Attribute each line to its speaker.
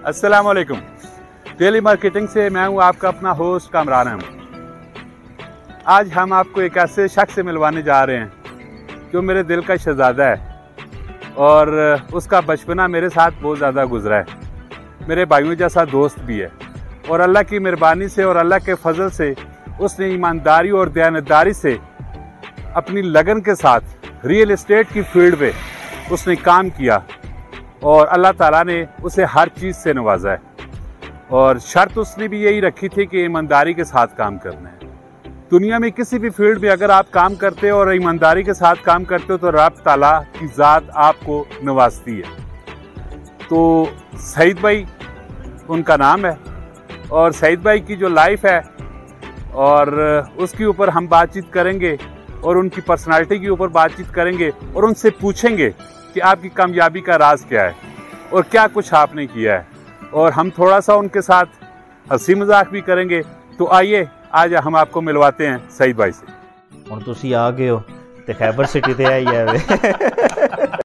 Speaker 1: अस्सलाम वालेकुम। Daily marketing से मैं हूं आपका अपना होस्ट कामरान अहमद। आज हम आपको एक ऐसे शख्स से मिलवाने जा रहे हैं जो मेरे दिल का शहजादा है और उसका बचपना मेरे साथ बहुत ज़्यादा गुजरा है। मेरे भाइयों जैसा दोस्त भी है और अल्लाह की मेहरबानी से और अल्लाह के फजल से उसने ईमानदारी और दयानतदारी से अपनी लगन के साथ रियल एस्टेट की फील्ड पे उसने काम किया और अल्लाह ताला ने उसे हर चीज़ से नवाजा है। और शर्त उसने भी यही रखी थी कि ईमानदारी के साथ काम करना है। दुनिया में किसी भी फील्ड में अगर आप काम करते हो और ईमानदारी के साथ काम करते हो तो रब ताला की ज़ात आपको नवाजती है। तो सईद भाई उनका नाम है और सईद भाई की जो लाइफ है और उसके ऊपर हम बातचीत करेंगे और उनकी पर्सनालिटी के ऊपर बातचीत करेंगे और उनसे पूछेंगे कि आपकी कामयाबी का राज क्या है और क्या कुछ आपने किया है, और हम थोड़ा सा उनके साथ हंसी मजाक भी करेंगे। तो आइए आज हम आपको मिलवाते हैं सईद भाई से।
Speaker 2: ਹੁਣ ਤੁਸੀਂ ਆ ਗਏ ਹੋ ਤੇ ਖੈਬਰ ਸਿਟੀ ਤੇ ਆਈ ਹੈ